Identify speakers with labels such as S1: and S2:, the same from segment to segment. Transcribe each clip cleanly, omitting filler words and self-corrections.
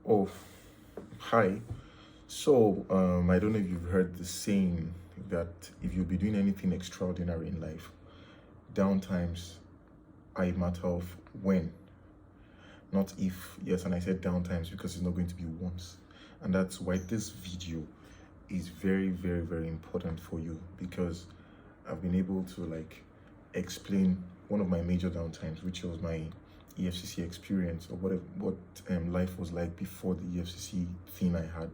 S1: Oh, hi. I don't know if you've heard the saying that if you'll be doing anything extraordinary in life, downtimes are a matter of when, not if. Yes, and I said downtimes because it's not going to be once. And that's why this video is very, very, very important for you because I've been able to explain one of my major downtimes, which was my EFCC experience, or what life was like before the EFCC thing I had,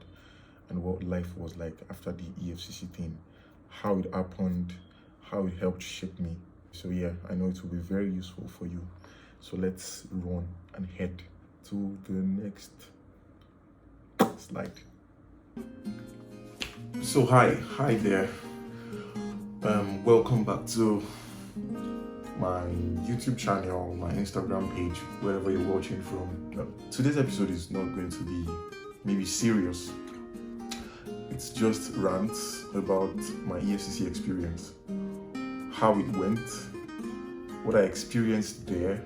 S1: and what life was like after the EFCC thing, how it happened, how it helped shape me. So yeah, I know it will be very useful for you. So let's run and head to the next slide. So hi there. Welcome back to my YouTube channel, my Instagram page, wherever you're watching from. Today's episode is not going to be maybe serious. It's just rants about my EFCC experience, how it went, what I experienced there,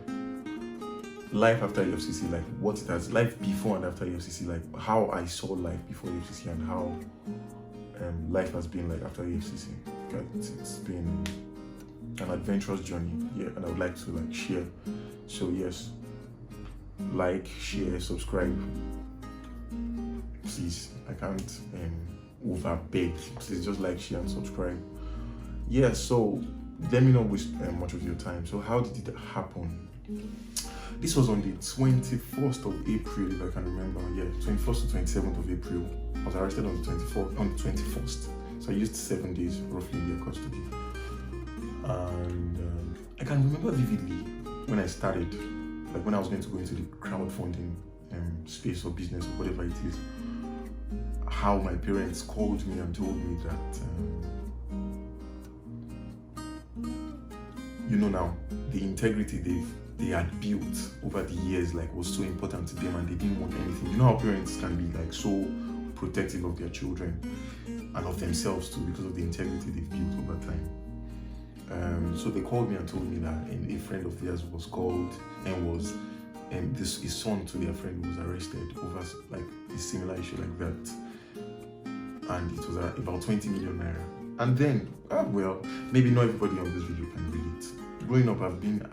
S1: life after EFCC, like what it has, life before and after EFCC, like how I saw life before EFCC and how life has been like after EFCC. It's been an adventurous journey, yeah, and I would like to share. So yes, share, subscribe, please. I can't over beg. Please just share and subscribe. Yeah, so let me not waste much of your time. So how did it happen? This was on the 21st of April, if I can remember. Yeah, 21st to 27th of April. I was arrested on the 21st. So I used 7 days roughly in their custody. And I can remember vividly when I started, when I was going to go into the crowdfunding space or business or whatever it is, how my parents called me and told me that, now the integrity they had built over the years was so important to them and they didn't want anything. You know how parents can be so protective of their children and of themselves too because of the integrity they've built over time. So they called me and told me that a friend of theirs was called and his son to their friend was arrested over a similar issue like that, and it was about 20 million naira. And then, maybe not everybody on this video can relate. Growing up,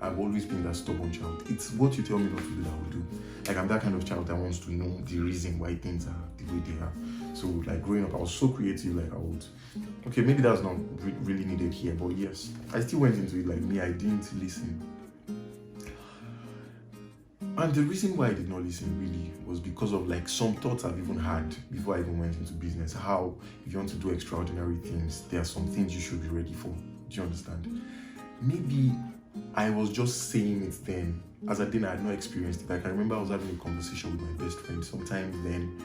S1: I've always been that stubborn child. It's what you tell me not to do that I will do. I'm that kind of child that wants to know the reason why things are the way they are. So growing up, I was so creative. Maybe that's not really needed here, but yes, I still went into it. I didn't listen. And the reason why I did not listen really was because of some thoughts I've even had before I even went into business. How if you want to do extraordinary things, there are some things you should be ready for. Do you understand? Maybe I was just saying it then. As I had not experienced it. I can remember I was having a conversation with my best friend sometime then,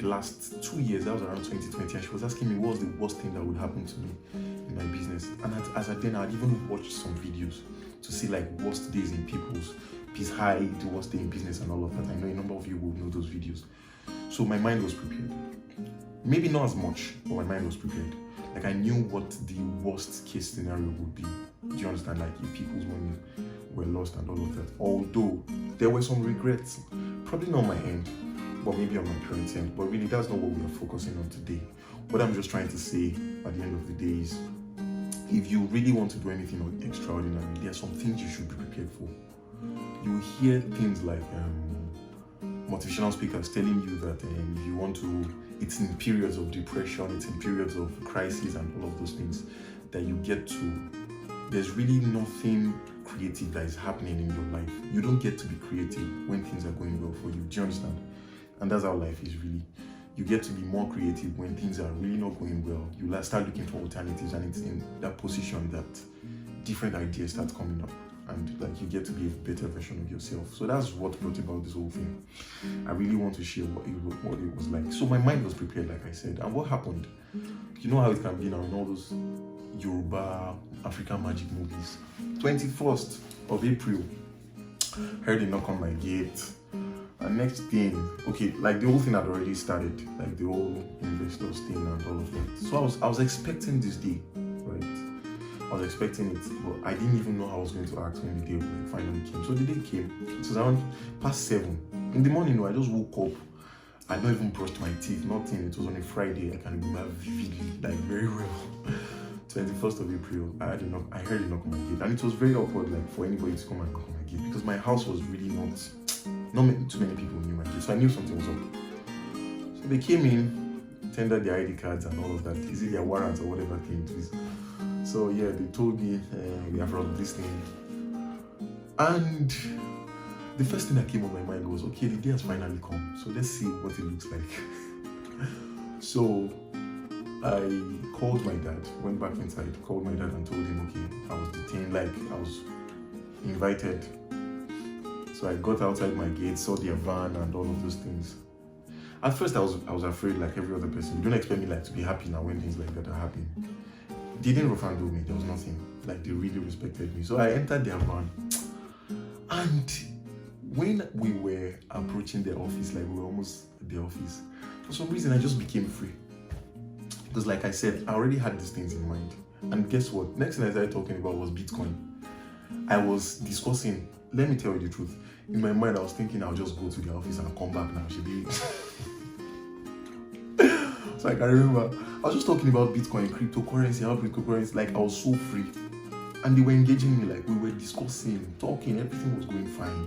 S1: last 2 years, that was around 2020, and she was asking me what was the worst thing that would happen to me in my business. And as I'd even watched some videos to see worst days in people's Peace High, the worst day in business and all of that. I know a number of you will know those videos. So my mind was prepared. Maybe not as much, but my mind was prepared. I knew what the worst case scenario would be. Do you understand? If people's money were lost and all of that. Although there were some regrets, probably not on my end, but maybe on my parents' end. But really, that's not what we are focusing on today. What I'm just trying to say at the end of the day is, if you really want to do anything extraordinary, there are some things you should be prepared for. You hear things like motivational speakers telling you that if you want to, it's in periods of depression, it's in periods of crisis and all of those things that you get to. There's really nothing creative that is happening in your life. You don't get to be creative when things are going well for you. Do you understand? And that's how life is really. You get to be more creative when things are really not going well. You start looking for alternatives, and it's in that position that different ideas start coming up. And you get to be a better version of yourself. So that's what brought about this whole thing. I really want to share what it was like. So my mind was prepared, like I said. And what happened? You know how it can be now in all those Yoruba, African magic movies. 21st of April, heard a knock on my gate. And next thing, the whole thing had already started. The whole investors thing and all of that. So I was expecting this day, right? I was expecting it, but I didn't even know how I was going to act when the day finally came. So the day came. It was around past 7 in the morning. I just woke up I not even brushed my teeth, nothing. It was on a Friday. I can remember vividly, like very well. 21st of April, I heard a knock on my gate, and it was very awkward, like for anybody to come and knock on my gate, because my house was really not too many people knew my gate, so I knew something was up. So they came in, tendered their ID cards and all of that. Is it their warrants or whatever thing it is? So yeah, they told me we have from this thing, and the first thing that came on my mind was, okay, the day has finally come, so let's see what it looks like. So I called my dad, went back inside, called my dad and told him, okay, I was detained, like I was invited. So I got outside my gate, saw their van and all of those things. At first I was afraid, like every other person. You don't expect me like to be happy now when things like that are happening. They didn't rough and do me, there was nothing. Like they really respected me. So I entered their van, and when we were approaching the office, like we were almost at the office, for some reason I just became free. Because like I said, I already had these things in mind. And guess what? Next thing I started talking about was Bitcoin. I was discussing, let me tell you the truth. In my mind, I was thinking I'll just go to the office and come back now. So I can remember, I was just talking about Bitcoin, cryptocurrency, how cryptocurrency, like I was so free. And they were engaging me, like we were discussing, talking, everything was going fine.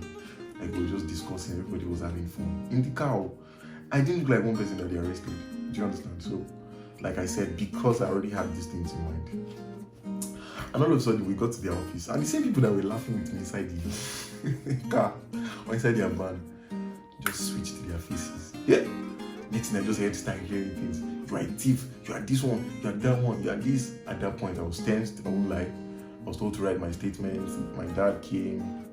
S1: Like we were just discussing, everybody was having fun. In the car, I didn't look like one person that they arrested. Do you understand? So, like I said, because I already had these things in mind. And all of a sudden, we got to their office, and the same people that were laughing with me inside the car or inside their van just switched to their faces. Yeah. Next thing I just had to start hearing things. You are a thief, you are this one, you are that one, you are this. At that point, I was tensed, I won't lie. I was told to write my statements. My dad came.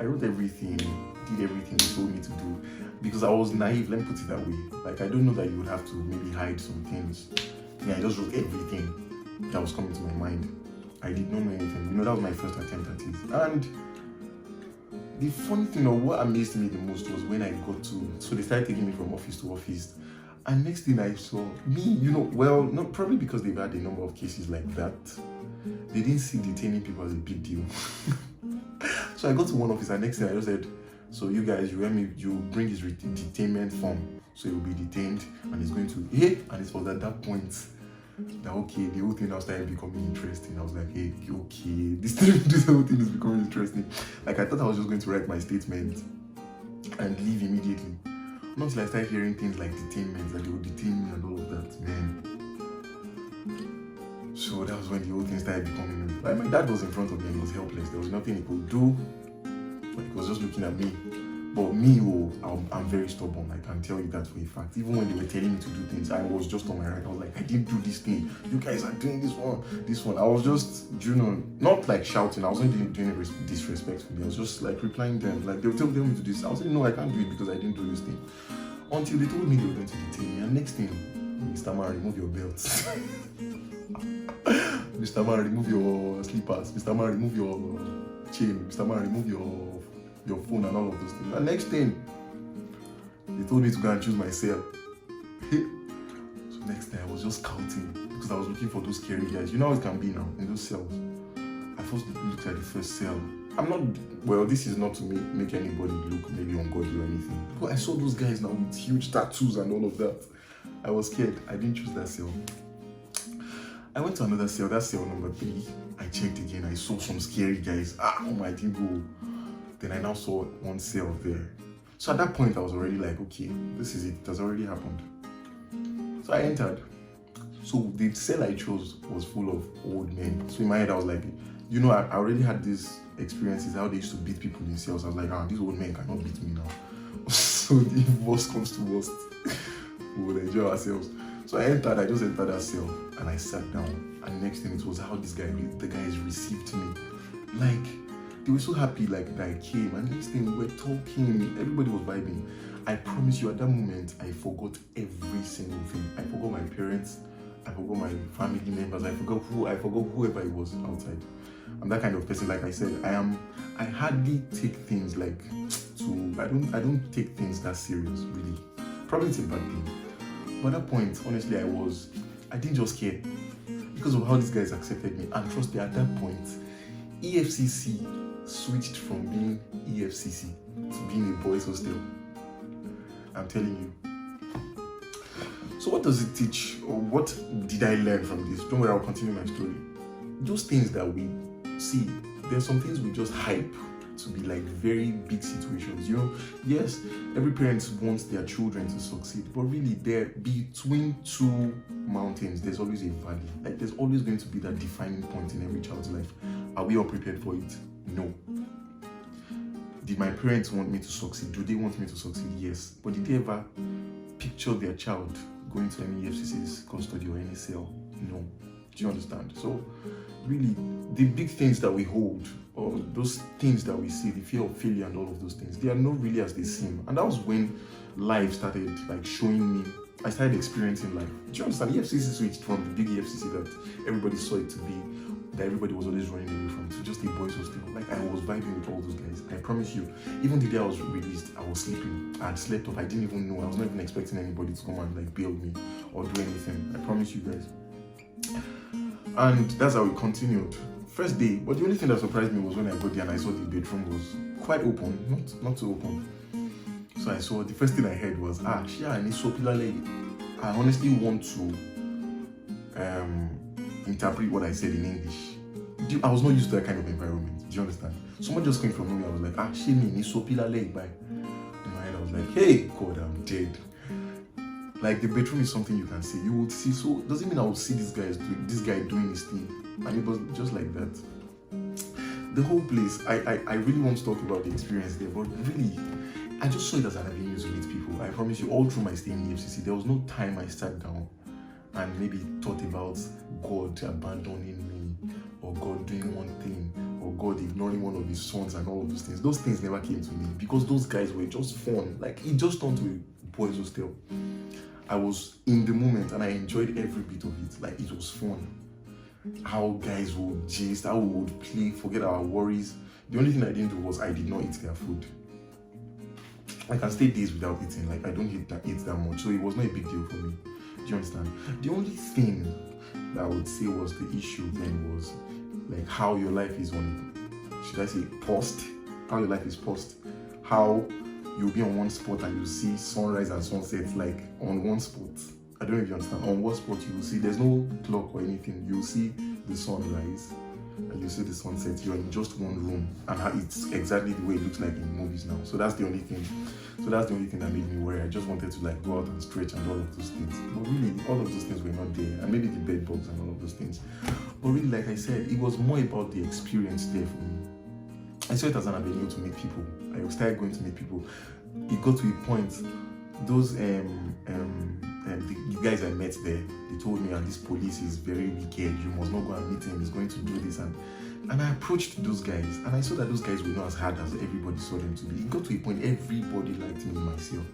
S1: I wrote everything, did everything he told me to do. Because I was naive, let me put it that way. Like, I don't know that you would have to maybe hide some things. Yeah, I just wrote everything that was coming to my mind. I did not know anything. You know, that was my first attempt at it. And the funny thing, or what amazed me the most, was when I got to, so they started taking me from office to office. And next thing I saw, me, you know, well, not probably because they've had a number of cases like that, they didn't see detaining people as a big deal. So I got to one office, and next thing I just said, so you guys, you bring his detainment form, so he will be detained, and he's going to, hey, and it was at that point that, okay, the whole thing now started becoming interesting. I was like, hey, okay, this whole thing is becoming interesting. Like, I thought I was just going to write my statement and leave immediately. Not until I started hearing things like detainment, that they would detain me and all of that, man. So that was when the whole thing started becoming, like, my dad was in front of me and he was helpless. There was nothing he could do. Like, he was just looking at me. But me, I'm very stubborn. I can tell you that for a fact. Even when they were telling me to do things, I was just on my right. I was like, I didn't do this thing. You guys are doing this one. I was just, you know, not like shouting. I wasn't doing it disrespectfully. I was just like replying them. Like, they would tell me to do this. I was saying, no, I can't do it because I didn't do this thing. Until they told me they were going to detain me. And next thing, Mr. Man, remove your belts. Mr. Man, remove your slippers. Mr. Man, remove your chain. Mr. Man, remove your phone and all of those things. And next thing, they told me to go and choose my cell. So next thing, I was just counting because I was looking for those scary guys. You know how it can be now in those cells. I first looked at the first cell. This is not to make anybody look maybe ungodly or anything. But I saw those guys now with huge tattoos and all of that. I was scared. I didn't choose that cell. I went to another cell, that's cell number 3. I checked again, I saw some scary guys. I didn't go. Then I now saw one cell there. So at that point, I was already like, okay, this is it. It has already happened. So I entered. So the cell I chose was full of old men. So in my head, I was like, you know, I already had these experiences, how they used to beat people in cells. I was like, these old men cannot beat me now. So if worst comes to worst, we will enjoy ourselves. So I just entered that cell and I sat down. And next thing, it was how the guys received me. Like, they were so happy, like, that I came. And next thing, we were talking, everybody was vibing. I promise you, at that moment, I forgot every single thing. I forgot my parents, I forgot my family members, I forgot whoever it was outside. I'm that kind of person, like I said, I hardly take things like, I don't take things that serious, really. Probably it's a bad thing. But at that point, honestly, I didn't just care because of how these guys accepted me. And trust me, at that point, EFCC switched from being EFCC to being a boys' hostel. I'm telling you. So what does it teach, or what did I learn from this? Don't worry, I'll continue my story. Those things that we see, there's some things we just hype to be like very big situations. Yes, every parent wants their children to succeed, but really there between two mountains, there's always a valley. Like there's always going to be that defining point in every child's life. Are we all prepared for it? No. Did my parents want me to succeed? Do they want me to succeed? Yes. But did they ever picture their child going to any EFCC's custody or any cell? No. Do you understand? So really, the big things that we hold, or those things that we see, the fear of failure and all of those things, they are not really as they seem. And that was when life started like showing me, I started experiencing life. Do you understand? EFCC switched from the big EFCC that everybody saw it to be, that everybody was always running away from, to just a boys hostel. Like I was vibing with all those guys. I promise you, even the day I was released, I was sleeping. I had slept off. I didn't even know. I was not even expecting anybody to come and like bail me or do anything. I promise you guys. And that's how it continued. First day, but the only thing that surprised me was when I got there and I saw the bedroom was quite open, not too open. So I saw, the first thing I heard was, Shia, I need so pillar. I honestly want to interpret what I said in English. I was not used to that kind of environment. Do you understand? Someone just came from nowhere. I was like, she need so pillar by. In my head, I was like, hey, God, I'm dead. Like the bedroom is something you can see. You would see. So doesn't mean I would see this guy doing his thing. And it was just like that. The whole place. I really want to talk about the experience there, but really, I just saw it as an avenue to meet people. I promise you, all through my stay in the FCC, there was no time I sat down and maybe thought about God abandoning me, or God doing one thing, or God ignoring one of his sons and all of those things. Those things never came to me because those guys were just fun. Like it just turned to a boys hostel. I was in the moment and I enjoyed every bit of it. Like it was fun. How guys would gist, how we would play, forget our worries. The only thing I didn't do was I did not eat their food. I can stay days without eating. Like I don't eat that much, so it was not a big deal for me. Do you understand? The only thing that I would say was the issue then was like how your life is on, should I say paused? How your life is paused. How you'll be on one spot and you see sunrise and sunset like on one spot. I don't know if you understand. On one spot you will see, there's no clock or anything. You'll see the sunrise and you see the sunset. You're in just one room and it's exactly the way it looks like in movies now. So that's the only thing. That made me worry. I just wanted to like go out and stretch and all of those things. But really, all of those things were not there. And maybe the bed bugs and all of those things. But really, like I said, it was more about the experience there for me. I saw it as an avenue to meet people. I started going to meet people. It got to a point, those the guys I met there, they told me, and this police is very wicked, you must not go and meet him, he's going to do this. And I approached those guys, and I saw that those guys were not as hard as everybody saw them to be. It got to a point, everybody liked me myself.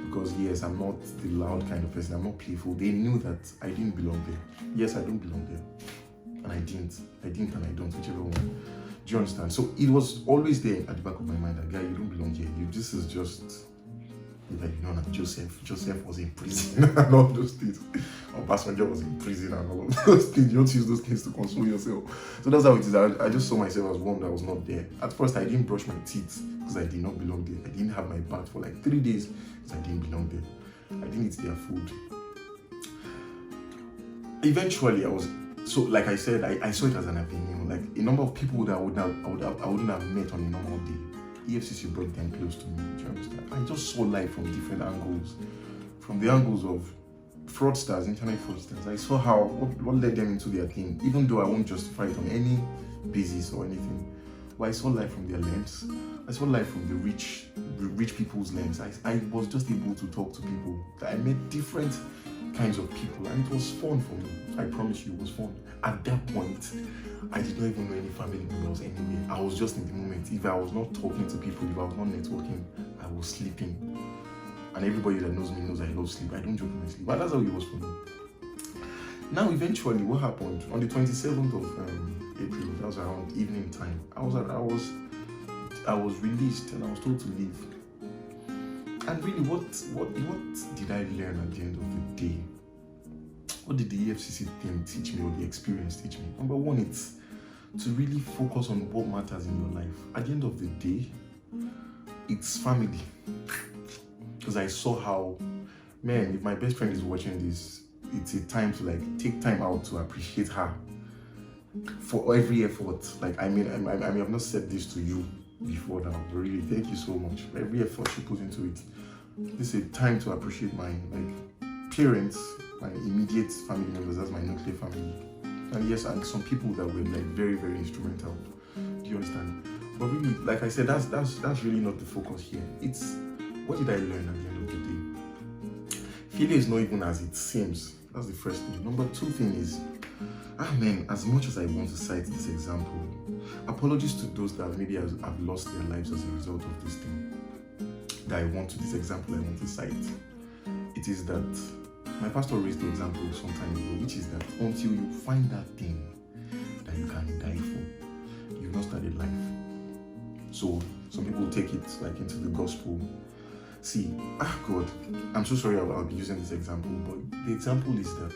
S1: Because yes, I'm not the loud kind of person, I'm not playful. They knew that I didn't belong there. Yes, I don't belong there. And I didn't and I don't, whichever one. Do you understand? So it was always there at the back of my mind that, guy, you don't belong here. This is just, like, Joseph was in prison and all those things. Or Passenger was in prison and all of those things. You don't use those things to console yourself. So that's how it is. I just saw myself as one that was not there. At first, I didn't brush my teeth because I did not belong there. I didn't have my bath for like 3 days because I didn't belong there. I didn't eat their food. Eventually, so like I said, I saw it as an avenue. Like a number of people that I wouldn't have met on a normal day. EFCC brought them close to me. Do you understand? I just saw life from different angles. From the angles of fraudsters, internet fraudsters. I saw what led them into their thing, even though I won't justify it on any basis or anything. But I saw life from their lens. I saw life from the rich people's lens. I was just able to talk to people. I met different kinds of people, and it was fun for me. I promise you, it was fun. At that point, I did not even know any family members anyway. I was just in the moment. If I was not talking to people, if I was not networking, I was sleeping. And everybody that knows me knows I love sleep. I don't joke when I sleep. But that's how it was for me. Now, eventually, what happened? On the 27th of April, that was around evening time, I was released and I was told to leave. And really, what did I learn at the end of the day? What did the EFCC thing teach me, or the experience teach me? Number one, it's to really focus on what matters in your life. At the end of the day, it's family. Because I saw how man, if my best friend is watching this, it's a time to like take time out to appreciate her for every effort. Like, I mean, I've not said this to you before now, but really, thank you so much for every effort she put into it. This is a time to appreciate my parents, my immediate family members, that's my nuclear family, and yes, and some people that were like very, very instrumental. Do you understand? But really, like I said, that's really not the focus here. It's what did I learn at the end of the day? Failure is not even as it seems. That's the first thing. Number two thing is, man, as much as I want to cite this example, apologies to those that maybe have lost their lives as a result of this thing. This example I want to cite. It is that my pastor raised the example some time ago, which is that until you find that thing that you can die for, you've not started life. So some people take it like into the gospel. See, God, I'm so sorry I'll be using this example, but the example is that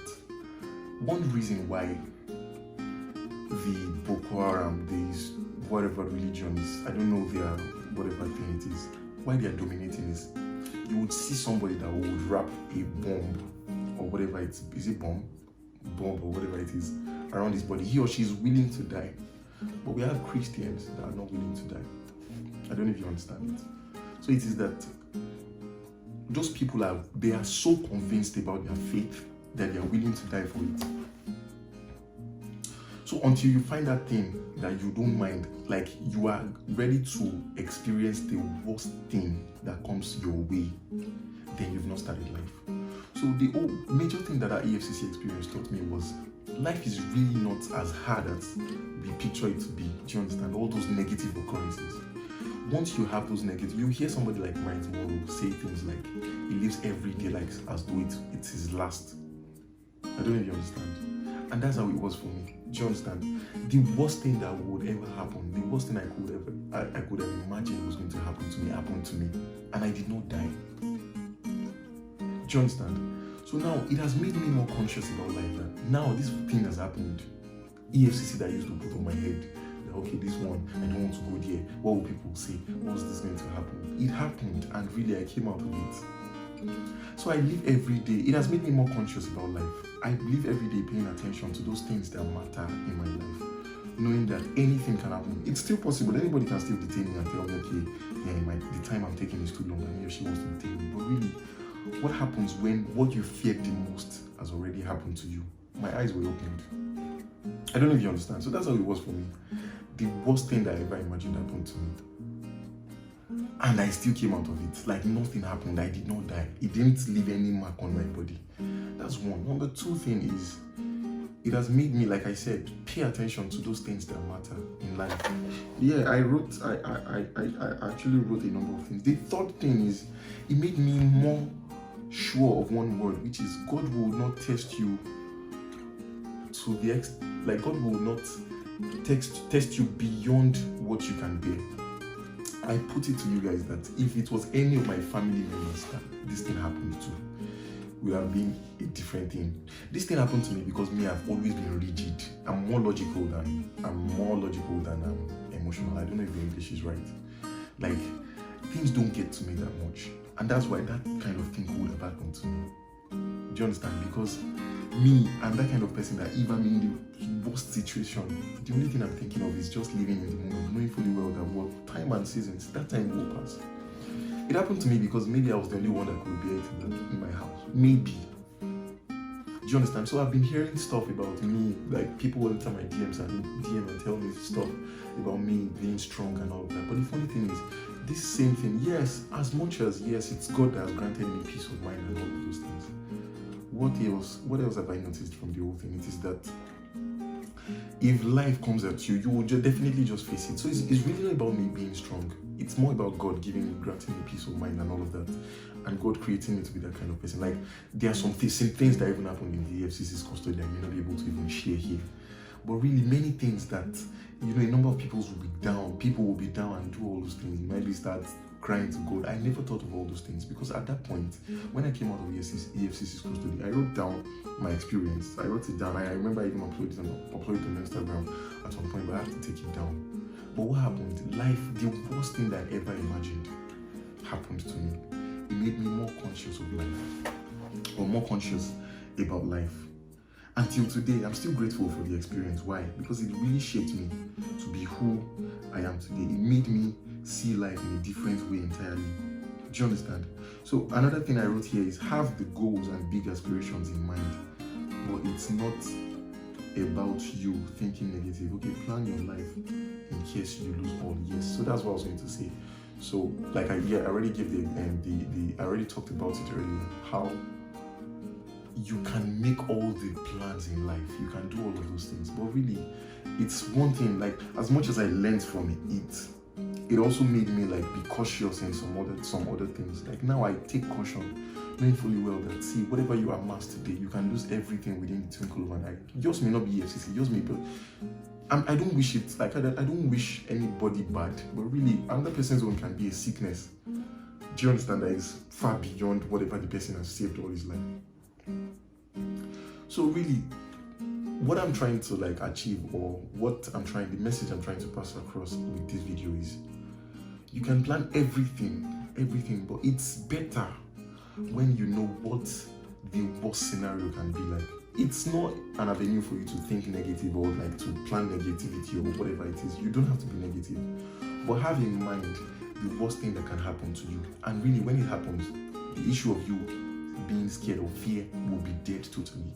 S1: one reason why the Boko Haram, these whatever religion is, I don't know their whatever thing it is, why they are dominating is you would see somebody that would wrap a bomb or whatever it is, it bomb or whatever it is around his body. He or she is willing to die. But we have Christians that are not willing to die. I don't know if you understand it. So it is that those people are so convinced about their faith that they are willing to die for it. So until you find that thing that you don't mind, like you are ready to experience the worst thing that comes your way, then you've not started life. So the major thing that our EFCC experience taught me was life is really not as hard as we picture it to be. Do you understand? All those negative occurrences. Once you have those negative, you hear somebody like Miles Monroe say things like he lives every day like as though it's his last. I don't know if you understand. And that's how it was for me. Do you understand? The worst thing that would ever happen, the worst thing I could ever imagine was going to happen to me, happened to me, and I did not die. Do you understand? So now it has made me more conscious about life. That now this thing has happened. EFCC that I used to put on my head. That, okay, this one, I don't want to go there. What will people say? What's this going to happen? It happened, and really I came out of it. So I live every day. It has made me more conscious about life. I live every day paying attention to those things that matter in my life, knowing that anything can happen. It's still possible. Anybody can still detain me and tell me, okay, the time I'm taking is too long and he or she wants to detain me. But really, what happens when what you feared the most has already happened to you? My eyes were opened. I don't know if you understand. So that's how it was for me. The worst thing that I ever imagined happened to me. And I still came out of it. Like nothing happened. I did not die. It didn't leave any mark on my body. That's one. Number two thing is, it has made me, like I said, pay attention to those things that matter in life. Yeah, I actually wrote a number of things. The third thing is, it made me more sure of one word, which is God will not test you to the like God will not test you beyond what you can bear. I put it to you guys that if it was any of my family members that this thing happened to, would have been a different thing. This thing happened to me because I've always been rigid. I'm more logical than emotional. I don't know if the English is right. Like, things don't get to me that much. And that's why that kind of thing would have happened to me. Do you understand? Because I'm that kind of person that even in the worst situation, the only thing I'm thinking of is just living in the moment, knowing fully well that what time and seasons, that time will pass. It happened to me because maybe I was the only one that could bear it in my house. Maybe. Do you understand? So I've been hearing stuff about me, like people will enter my DMs and DM and tell me stuff about me being strong and all of that. But the funny thing is, this same thing, yes, as much as yes, it's God that has granted me peace of mind and all of those things. What else have I noticed from the whole thing? It is that if life comes at you, you will definitely just face it. So it's really not about me being strong. It's more about God granting me peace of mind and all of that, and God creating me to be that kind of person. Like, there are some things that even happened in the EFCC's custody I may not be able to even share here. But really, many things that, a number of people will be down and do all those things. You might be start crying to God. I never thought of all those things because at that point, when I came out of EFCC's custody, I wrote down my experience. I wrote it down. I remember I even uploaded it on Instagram at some point, but I had to take it down. But what happened? Life, the worst thing that I ever imagined, happened to me. It made me more conscious of life. or more conscious about life. Until today, I'm still grateful for the experience. Why? Because it really shaped me to be who I am today. It made me see life in a different way entirely. Do you understand? So another thing I wrote here is have the goals and big aspirations in mind, but it's not about you thinking negative. Okay, plan your life in case you lose all. Yes, so that's what I was going to say. So like I already gave I already talked about it earlier, how you can make all the plans in life, you can do all of those things, but really it's one thing. Like, as much as I learned from it also made me like be cautious in some other things. Like now I take caution, knowing fully well that, see, whatever you amass today, you can lose everything within the twinkle of an eye. Yours may not be FCC, yours may, but I don't wish it, like I don't wish anybody bad, but really another person's own can be a sickness. Do you understand? That is far beyond whatever the person has saved all his life. So really, what I'm trying to like achieve, or the message I'm trying to pass across with this video is, you can plan everything, but it's better when you know what the worst scenario can be like. It's not an avenue for you to think negative or like to plan negativity or whatever it is. You don't have to be negative, but have in mind the worst thing that can happen to you. And really, when it happens, the issue of you being scared or fear will be dead totally.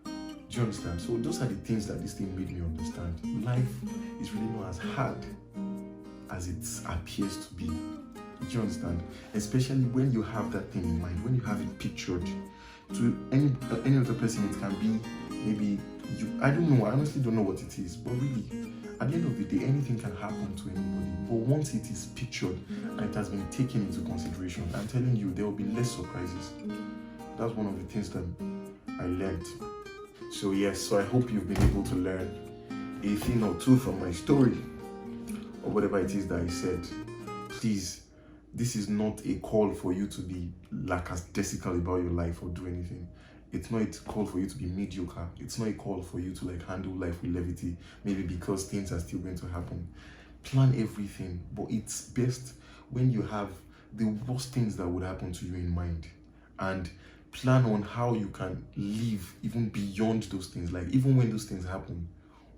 S1: Do you understand? So those are the things that this thing made me understand. Life is really not as hard as it appears to be. Do you understand? Especially when you have that thing in mind, when you have it pictured. To any other person, it can be maybe you. I don't know. I honestly don't know what it is. But really, at the end of the day, anything can happen to anybody. But once it is pictured and it has been taken into consideration, I'm telling you, there will be less surprises. That's one of the things that I learned. So yes, so I hope you've been able to learn a thing or two from my story, or whatever it is that I said. Please, this is not a call for you to be lackadaisical about your life or do anything. It's not a call for you to be mediocre. It's not a call for you to like handle life with levity, maybe because things are still going to happen. Plan everything, but it's best when you have the worst things that would happen to you in mind, and plan on how you can live even beyond those things. Like, even when those things happen,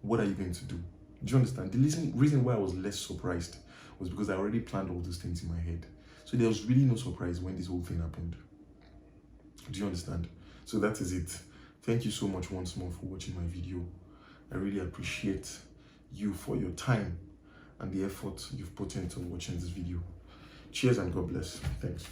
S1: what are you going to do? Do you understand? The reason why I was less surprised was because I already planned all those things in my head. So there was really no surprise when this whole thing happened. Do you understand? So that is it. Thank you so much once more for watching my video. I really appreciate you for your time and the effort you've put into watching this video. Cheers and God bless. Thanks.